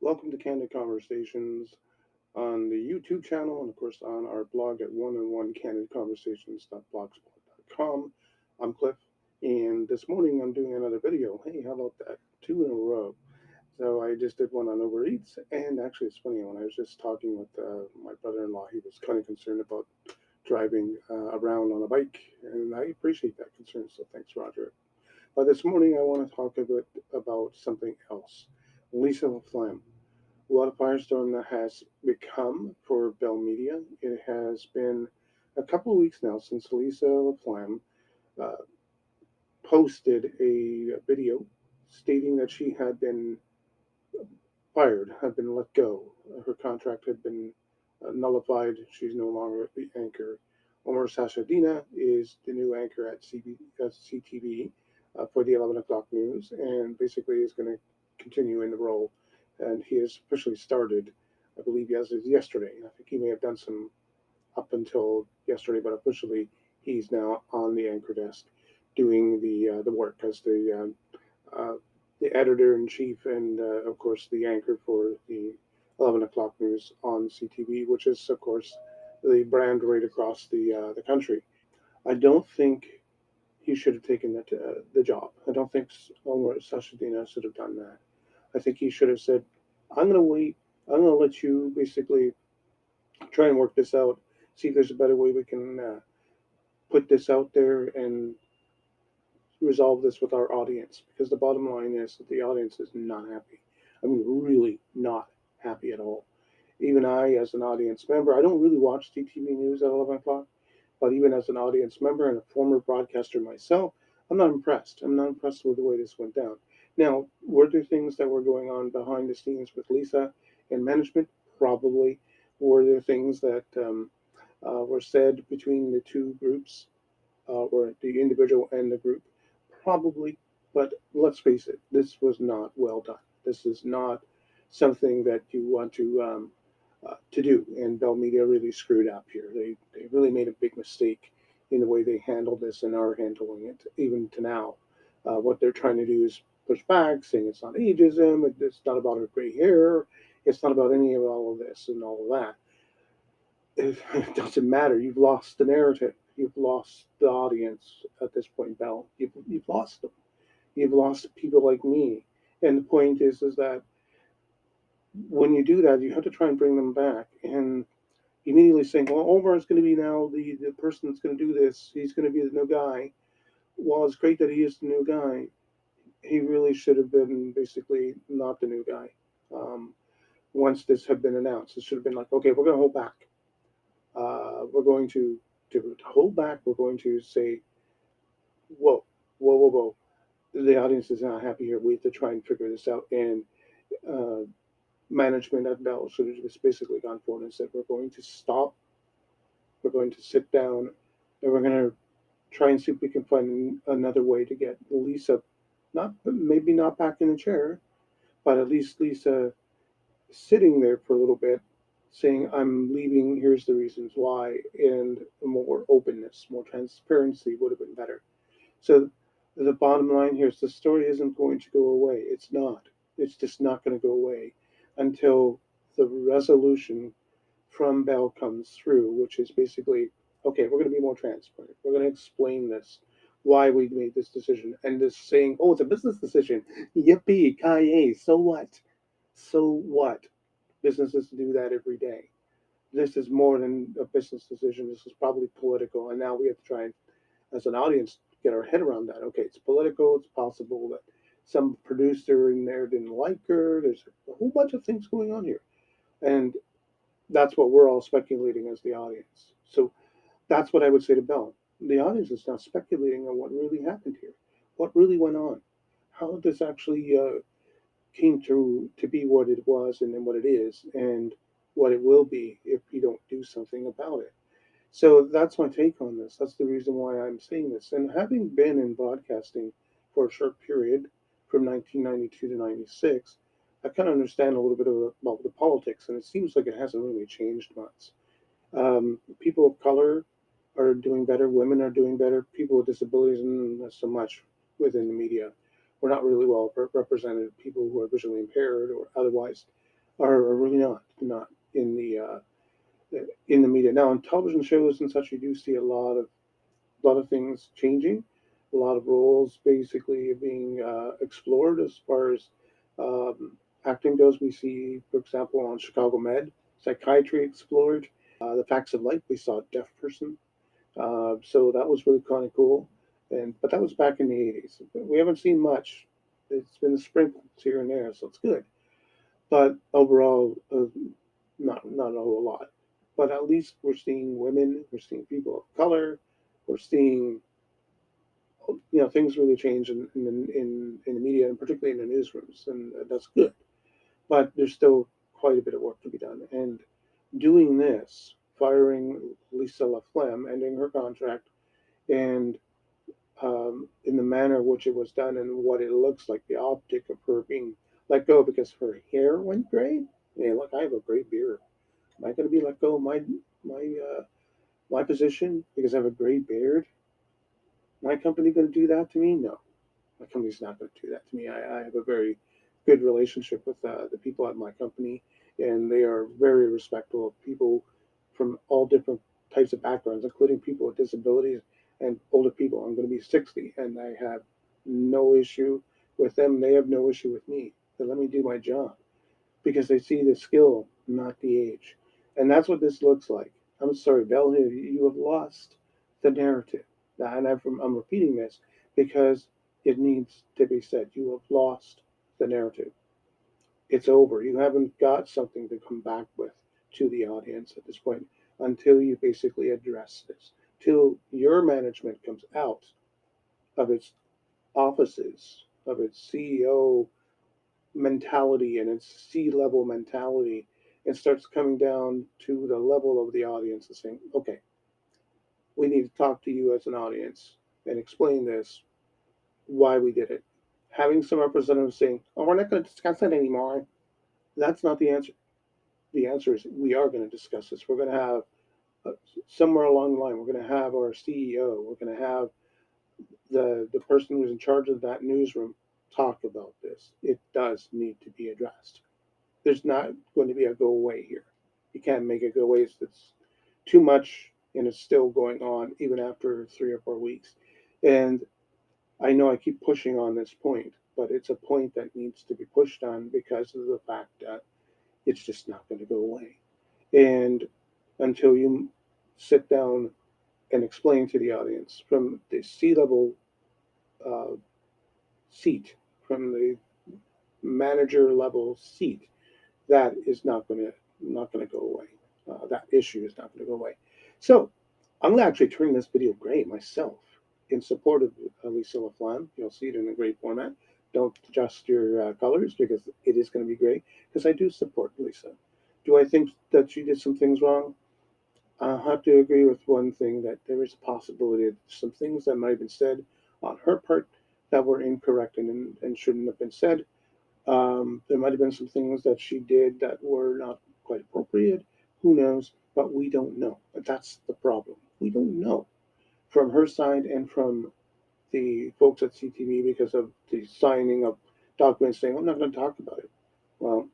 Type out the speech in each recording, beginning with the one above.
Welcome to Candid Conversations on the YouTube channel and, of course, on our blog at one-on-one-candidconversations.blogspot.com. I'm Cliff, and this morning I'm doing another video. Hey, how about that? Two in a row. So I just did one on Uber Eats, and actually it's funny, when I was just talking with my brother-in-law, he was kind of concerned about driving around on a bike, and I appreciate that concern, so thanks, Roger. But this morning I want to talk a bit about something else. Lisa Laflamme. What a firestorm that has become for Bell Media. It has been a couple of weeks now since Lisa Laflamme uh, posted a video stating that she had been fired, had been let go. Her contract had been nullified. She's no longer the anchor. Omar Sachedina is the new anchor at CTV for the 11 o'clock news, and basically is going to continue in the role. And he has officially started, I believe, as of yesterday. I think he may have done some up until yesterday, but officially he's now on the anchor desk doing the work as the editor in chief and of course the anchor for the 11 o'clock news on CTV, which is of course the brand right across the country. I don't think he should have taken the job. I don't think Omar Sachedina should have done that. I think he should have said, "I'm going to wait. I'm going to let you basically try and work this out. See if there's a better way we can put this out there and resolve this with our audience." Because the bottom line is that the audience is not happy. I mean, really not happy at all. Even I, as an audience member, I don't really watch CTV News at 11 o'clock, but even as an audience member and a former broadcaster myself, I'm not impressed. I'm not impressed with the way this went down. Now, were there things that were going on behind the scenes with Lisa and management? Probably. Were there things that were said between the two groups, or the individual and the group? Probably. But let's face it, this was not well done. This is not something that you want to do. And Bell Media really screwed up here. They really made a big mistake in the way they handled this and are handling it, even to now. What they're trying to do is push back, saying it's not ageism, it's not about her gray hair, it's not about any of all of this and all of that. It doesn't matter. You've lost the narrative. You've lost the audience at this point, Bell. You've lost them. You've lost people like me. And the point is that when you do that, you have to try and bring them back. And immediately saying, well, Omar is going to be now the person that's going to do this. He's going to be the new guy. While it's great that he is the new guy, he really should have been basically not the new guy. Um, Once this had been announced, it should have been like, okay, we're going to hold back. We're going to hold back. We're going to say, whoa, whoa, whoa, whoa. The audience is not happy here. We have to try and figure this out. And uh, management at Bell should have just basically gone forward and said, we're going to stop. We're going to sit down, and we're going to try and see if we can find another way to get Lisa, not maybe not back in the chair, but at least Lisa sitting there for a little bit, saying, "I'm leaving. Here's the reasons why," and more openness, more transparency would have been better. So the bottom line here is the story isn't going to go away. It's not. It's just not going to go away until the resolution from Bell comes through, which is basically, okay, we're going to be more transparent. We're going to explain this, why we made this decision, and this saying, oh, it's a business decision. Yippee, ki so what? So what? Businesses do that every day. This is more than a business decision. This is probably political, and now we have to try and, as an audience, get our head around that. Okay, it's political. It's possible that some producer in there didn't like her. There's a whole bunch of things going on here, and that's what we're all speculating as the audience. So that's what I would say to Bell. The audience is now speculating on what really happened here, what really went on, how this actually came to be what it was and then what it is, and what it will be if you don't do something about it. So that's my take on this. That's the reason why I'm saying this. And having been in broadcasting for a short period from 1992 to 96, I kind of understand a little bit about the politics, and it seems like it hasn't really changed much. People of color are doing better, women are doing better, people with disabilities, and not so much within the media. We're not really well represented, people who are visually impaired or otherwise. are really not in the media now. On television shows and such, you do see a lot of things changing, a lot of roles basically being explored as far as um, acting goes. We see, for example, on Chicago Med, psychiatry explored. The Facts of Life, we saw a deaf person, so that was really kind of cool. But that was back in the '80s. We haven't seen much. It's been sprinkled here and there, so it's good. But overall, not a whole lot. But at least we're seeing women, we're seeing people of color, we're seeing things really change in the media and particularly in the newsrooms, and that's good. But there's still quite a bit of work to be done. And doing this, firing Lisa Laflamme, ending her contract, and in the manner in which it was done and what it looks like, the optic of her being let go because her hair went gray. Yeah, look, I have a gray beard. Am I going to be let go of my my position because I have a gray beard? My company going to do that to me? No, my company's not going to do that to me. I have a very good relationship with the people at my company, and they are very respectful of people from all different types of backgrounds, including people with disabilities and older people. I'm going to be 60, and I have no issue with them. They have no issue with me. They let me do my job because they see the skill, not the age. And that's what this looks like. I'm sorry, Bell, you have lost the narrative. And I'm repeating this because it needs to be said. You have lost the narrative. It's over. You haven't got something to come back with to the audience at this point until you basically address this, till your management comes out of its offices, of its CEO mentality and its C-level mentality, and starts coming down to the level of the audience and saying, okay, we need to talk to you as an audience and explain this, why we did it. Having some representatives saying, oh, we're not going to discuss it anymore, that's not the answer. The answer is we are going to discuss this. We're going to have uh, somewhere along the line, we're going to have our CEO, we're going to have the person who's in charge of that newsroom talk about this. It does need to be addressed. There's not going to be a go away here. You can't make it go away. It's too much, and it's still going on even after 3 or 4 weeks. And I know I keep pushing on this point, but it's a point that needs to be pushed on because of the fact that it's just not going to go away. And until you sit down and explain to the audience from the C-level uh, seat, from the manager level seat, that is not going to go away. That issue is not going to go away. So I'm going to actually turn this video gray myself in support of Lisa Laflamme. You'll see it in a gray format. Don't adjust your colors because it is going to be gray because I do support Lisa. Do I think that she did some things wrong? I have to agree with one thing that there is a possibility of some things that might have been said on her part that were incorrect and shouldn't have been said. There might have been some things that she did that were not quite appropriate. Who knows? But we don't know. That's the problem. We don't know from her side and from the folks at CTV because of the signing of documents saying, I'm not going to talk about it. Well,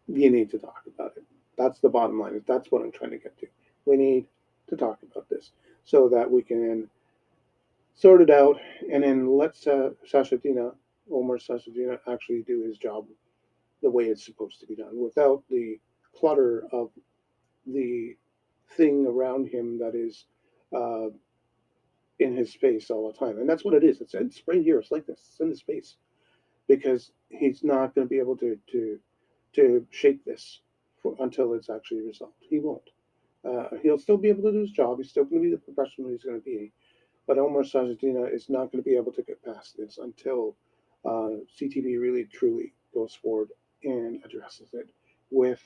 you need to talk about it. That's the bottom line. That's what I'm trying to get to. We need to talk about this so that we can sort it out and then let Sachedina, Omar Sachedina, actually do his job the way it's supposed to be done without the clutter of the thing around him that is uh, in his face all the time. And that's what it is. It's right here. It's like this. It's in his face because he's not going to be able to shake this until it's actually resolved. He won't. He'll still be able to do his job. He's still going to be the professional he's going to be. But Omar Sachedina is not going to be able to get past this until CTV really truly goes forward and addresses it with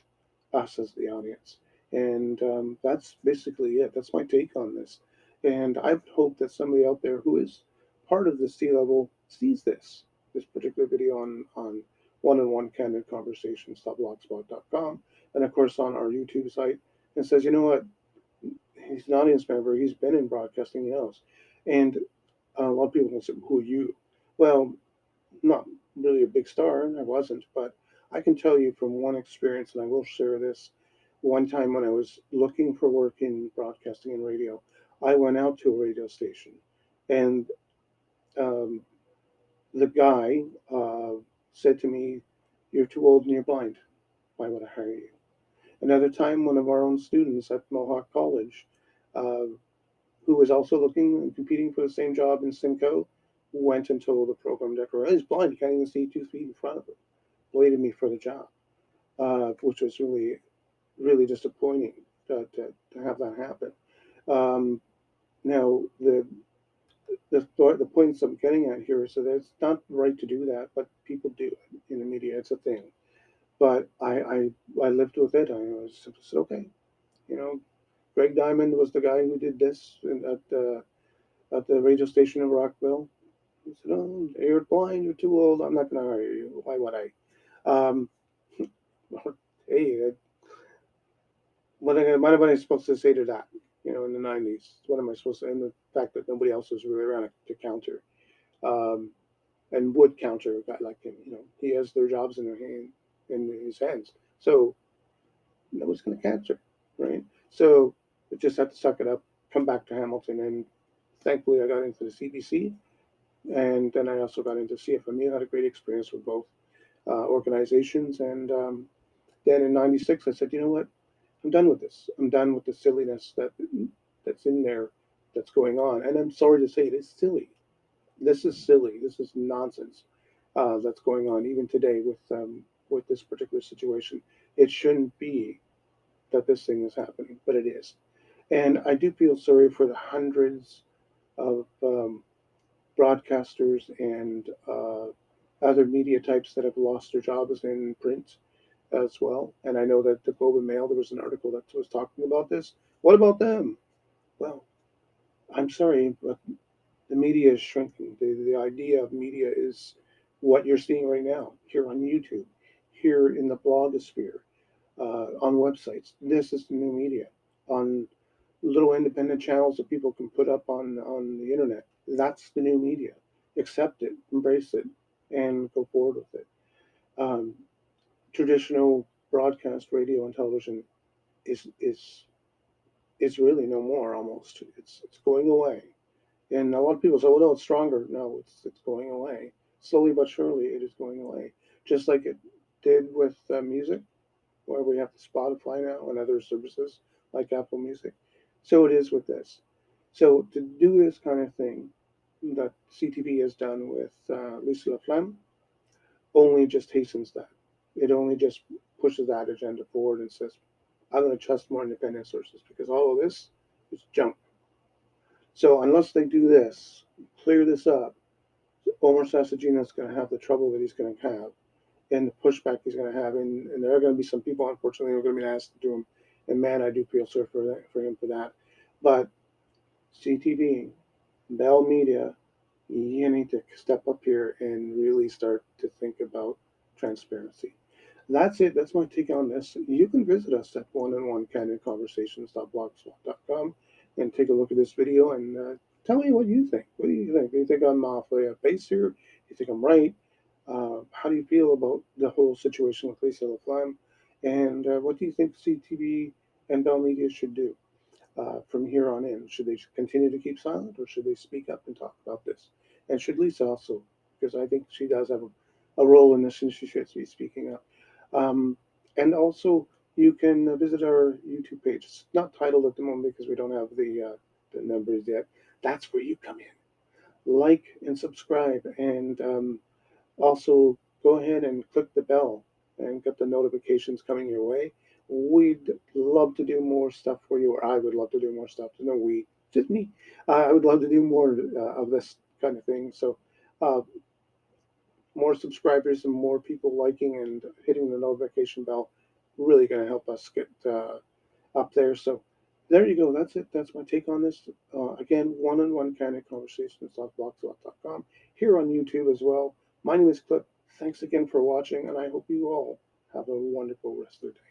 us as the audience. And that's basically it. That's my take on this. And I hope that somebody out there who is part of the C level sees this particular video on one-on-one candid conversations.blogspot.com and of course on our YouTube site and says, you know what, he's an audience member. He's been in broadcasting. He knows. And a lot of people will say, "Who are you?" Well, not really a big star. I wasn't, but I can tell you from one experience, and I will share this. One time when I was looking for work in broadcasting and radio, I went out to a radio station, and um, the guy said to me, "You're too old and you're blind. Why would I hire you?" Another time, one of our own students at Mohawk College, uh, who was also looking and competing for the same job in Simcoe, went and told the program director, "He's blind, he can't even see 2 feet in front of him," bladed me for the job, which was really, really disappointing to have that happen. Um, now, the points I'm getting at here is that it's not right to do that, but people do it in the media. It's a thing. But I lived with it. I was simply said, okay, you know, Greg Diamond was the guy who did this at the radio station in Rockville. He said, "Oh, you're blind. You're too old. I'm not going to hire you. Why would I?" Um, hey, what am I supposed to say to that? In the '90s, what am I supposed to? And the fact that nobody else was really around to counter, um, and would counter a guy like him. He has their jobs in their hand, in his hands. So nobody's going to counter, right? So I just had to suck it up, come back to Hamilton, and thankfully I got into the CBC, and then I also got into CFMU. Had a great experience with both organizations, and then in '96 I said, you know what? I'm done with this. I'm done with the silliness that's in there, that's going on. And I'm sorry to say it is silly. This is silly. This is nonsense that's going on even today with this particular situation. It shouldn't be that this thing is happening, but it is. And I do feel sorry for the hundreds of broadcasters and other media types that have lost their jobs in print as well. And I know that the Globe and Mail, there was an article that was talking about this. What about them? Well, I'm sorry, but the media is shrinking. The idea of media is what you're seeing right now here on YouTube, here in the blogosphere, on websites. This is the new media. On little independent channels that people can put up on the internet. That's the new media. Accept it, embrace it, and go forward with it. Um, Traditional broadcast radio and television is is is really no more. Almost, it's going away. And a lot of people say, "Well, no, it's stronger." No, it's going away slowly but surely. It is going away, just like it did with music, where we have Spotify now and other services like Apple Music. So it is with this. So to do this kind of thing that CTV has done with Lisa Laflamme only just hastens that. It only just pushes that agenda forward and says, "I'm going to trust more independent sources because all of this is junk." So unless they do this, clear this up, Omar Sachedina is going to have the trouble that he's going to have and the pushback he's going to have. And there are going to be some people, unfortunately, who are going to be asked to do him. And man, I do feel sorry for him for that. But CTV, Bell Media, you need to step up here and really start to think about transparency. That's it. That's my take on this. You can visit us at one-on-one-candidconversations.blogspot.com and take a look at this video and tell me what you think. What do you think? Do you think I'm off a base here? Do you think I'm right? How do you feel about the whole situation with Lisa Laflamme? And what do you think CTV and Bell Media should do from here on in? Should they continue to keep silent or should they speak up and talk about this? And should Lisa also, because I think she does have a role in this and she should be speaking up. Um, and also, you can visit our YouTube page. It's not titled at the moment because we don't have the numbers yet. That's where you come in. Like and subscribe, and also go ahead and click the bell and get the notifications coming your way. We'd love to do more stuff for you, or I would love to do more stuff. No, just me. I would love to do more of this kind of thing. So, uh, more subscribers and more people liking and hitting the notification bell really going to help us get up there. So there you go. That's it. That's my take on this. Again, one-on-one candid conversations.blogspot.com, here on YouTube as well. My name is Clip. Thanks again for watching, and I hope you all have a wonderful rest of the day.